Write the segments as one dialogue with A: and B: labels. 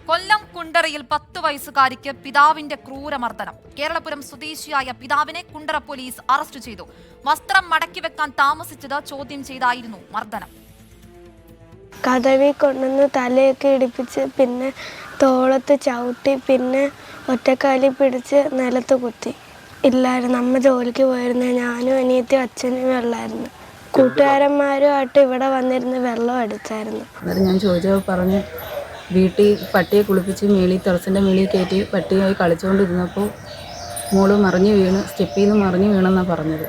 A: കൊല്ലം കുണ്ടറയിൽ 10 വയസ്സുകാരിക്ക് പിതാവിന്റെ ക്രൂരമർദ്ദനം. കേരളപുരം സ്വദേശിയായ പിതാവിനെ കുണ്ടറ പോലീസ് അറസ്റ്റ് ചെയ്തു. വസ്ത്രം മടക്കി വെക്കാൻ താമസിച്ചത് ചോദ്യം ചെയ്തായിരുന്നു മർദ്ദനം.
B: കതവി കൊണ്ടുവന്ന് തലയൊക്കെ ഇടിപ്പിച്ച് പിന്നെ തോളത്ത് ചവിട്ടി പിന്നെ ഒറ്റക്കാലി പിടിച്ച് നിലത്ത് കുത്തി. ഇല്ലായിരുന്നു, അമ്മ ജോലിക്ക് പോയിരുന്നു. ഞാനും അനിയത്തിയും അച്ഛനും ഉള്ളായിരുന്നു. കൂട്ടുകാരന്മാരുമായിട്ട് ഇവിടെ വന്നിരുന്ന് വെള്ളം അടിച്ചായിരുന്നു.
C: അന്നേരം ഞാൻ ചോദിച്ചപ്പോൾ പറഞ്ഞ് വീട്ടിൽ പട്ടിയെ കുളിപ്പിച്ച് ടെറസിൻ്റെ മേളിൽ കയറ്റി പട്ടിയായി കളിച്ചുകൊണ്ടിരുന്നപ്പോൾ മോള് മറിഞ്ഞ് വീണ്, സ്റ്റെപ്പിൽ നിന്ന് മറിഞ്ഞ് വീണെന്നാണ് പറഞ്ഞത്.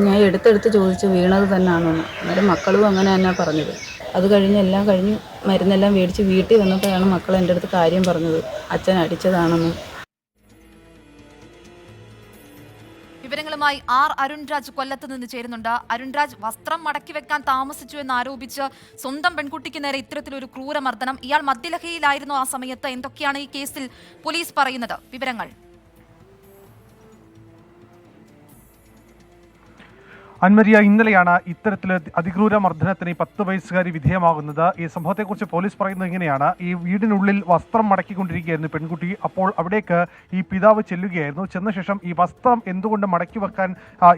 C: ഞാൻ എടുത്തെടുത്ത് ചോദിച്ചു വീണത് തന്നെയാണെന്ന്. അന്നേരം മക്കളും അങ്ങനെ തന്നെയാണ് പറഞ്ഞത്. അത് കഴിഞ്ഞ് എല്ലാം കഴിഞ്ഞ് മരുന്നെല്ലാം മേടിച്ച് വീട്ടിൽ വന്നപ്പോഴാണ് മക്കൾ എൻ്റെ അടുത്ത് കാര്യം പറഞ്ഞത്, അച്ഛൻ അടിച്ചതാണെന്ന്.
A: വിവരങ്ങളുമായി അരുൺരാജ് കൊല്ലത്ത് നിന്ന് ചേരുന്നുണ്ട്. അരുൺരാജ്, വസ്ത്രം മടക്കി വെക്കാൻ താമസിച്ചു എന്ന് ആരോപിച്ച് സ്വന്തം പെൺകുട്ടിക്ക് നേരെ ഇത്തരത്തിലൊരു ക്രൂരമർദ്ദനം. ഇയാൾ മദ്യലഹരിയിലായിരുന്നു ആ സമയത്ത്. എന്തൊക്കെയാണ് ഈ കേസിൽ പോലീസ് പറയുന്നത്? വിവരങ്ങൾ.
D: അൻമരിയ, ഇന്നലെയാണ് ഇത്തരത്തിൽ അതിക്രൂര മർദ്ദനത്തിന് ഈ 10 വയസ്സുകാരി വിധേയമാകുന്നത്. ഈ സംഭവത്തെക്കുറിച്ച് പോലീസ് പറയുന്നത് ഇങ്ങനെയാണ്: ഈ വീടിനുള്ളിൽ വസ്ത്രം മടക്കിക്കൊണ്ടിരിക്കുകയായിരുന്നു പെൺകുട്ടി. അപ്പോൾ അവിടേക്ക് ഈ പിതാവ് ചെല്ലുകയായിരുന്നു. ചെന്ന ശേഷം ഈ വസ്ത്രം എന്തുകൊണ്ട് മടക്കി വെക്കാൻ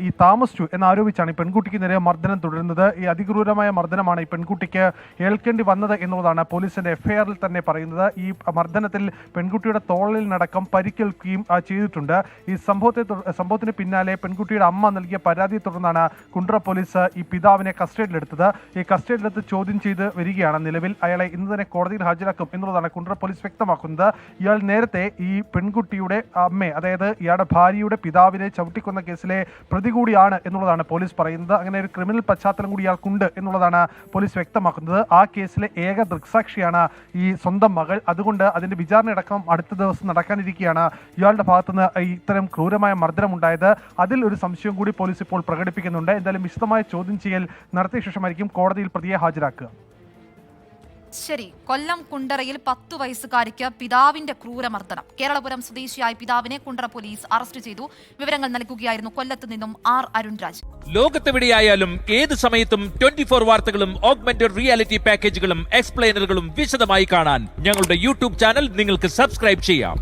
D: ഈ താമസിച്ചു എന്നാരോപിച്ചാണ് ഈ പെൺകുട്ടിക്ക് നേരെ മർദ്ദനം തുടരുന്നത്. ഈ അതിക്രൂരമായ മർദ്ദനമാണ് ഈ പെൺകുട്ടിക്ക് ഏൽക്കേണ്ടി വന്നത് എന്നുള്ളതാണ് പോലീസിന്റെ എഫ്ഐആറിൽ തന്നെ പറയുന്നത്. ഈ മർദ്ദനത്തിൽ പെൺകുട്ടിയുടെ തോളിനടക്കം പരിക്കേൽക്കുകയും ചെയ്തിട്ടുണ്ട്. ഈ സംഭവത്തിന് പിന്നാലെ പെൺകുട്ടിയുടെ അമ്മ നൽകിയ പരാതിയെ തുടർന്നാണ് കുണ്ടറ പോലീസ് ഈ പിതാവിനെ കസ്റ്റഡിയിലെടുത്തത്. ഈ കസ്റ്റഡിയിലെടുത്ത് ചോദ്യം ചെയ്ത് വരികയാണ്. നിലവിൽ അയാളെ ഇന്ന് തന്നെ കോടതിയിൽ ഹാജരാക്കും എന്നുള്ളതാണ് കുണ്ടറ പോലീസ് വ്യക്തമാക്കുന്നത്. ഇയാൾ നേരത്തെ ഈ പെൺകുട്ടിയുടെ അമ്മയെ, അതായത് ഇയാളുടെ ഭാര്യയുടെ പിതാവിനെ ചവിട്ടിക്കൊന്ന കേസിലെ പ്രതി കൂടിയാണ് എന്നുള്ളതാണ് പോലീസ് പറയുന്നത്. അങ്ങനെ ഒരു ക്രിമിനൽ പശ്ചാത്തലം കൂടി ഇയാൾക്കുണ്ട് എന്നുള്ളതാണ് പോലീസ് വ്യക്തമാക്കുന്നത്. ആ കേസിലെ ഏക ദൃക്സാക്ഷിയാണ് ഈ സ്വന്തം മകൾ. അതുകൊണ്ട് അതിന്റെ വിചാരണയടക്കം അടുത്ത ദിവസം നടക്കാനിരിക്കുകയാണ്. ഇയാളുടെ ഭാഗത്തുനിന്ന് ഇത്തരം ക്രൂരമായ മർദ്ദനം ഉണ്ടായത്, അതിൽ ഒരു സംശയം കൂടി പോലീസ് ഇപ്പോൾ പ്രകടിപ്പിക്കുന്നുണ്ട്. എന്തായാലും വിശദമായ ചോദ്യം ചെയ്യൽ നടത്തിയ ശേഷമായിരിക്കും കോടതിയിൽ പ്രതിയെ ഹാജരാക്കുക.
A: ശരി, കൊല്ലം കുണ്ടറയിൽ 10 വയസ്സുകാരിക്ക് പിതാവിന്റെ ക്രൂരമർദ്ദനം. കേരളപുരം സ്വദേശിയായ പിതാവിനെ കുണ്ടറ പോലീസ് അറസ്റ്റ് ചെയ്തു. വിവരങ്ങൾ നൽകുകയായിരുന്നു കൊല്ലത്ത് നിന്നും അരുൺരാജ്.
E: ലോകത്തെവിടെയായാലും ഏത് സമയത്തും 24 വാർത്തകളും ഓഗ്മെന്റഡ് റിയാലിറ്റി പാക്കേജുകളും എക്സ്പ്ലെയിനറുകളും വിശദമായി കാണാൻ ഞങ്ങളുടെ യൂട്യൂബ് ചാനൽ നിങ്ങൾക്ക് സബ്സ്ക്രൈബ് ചെയ്യാം.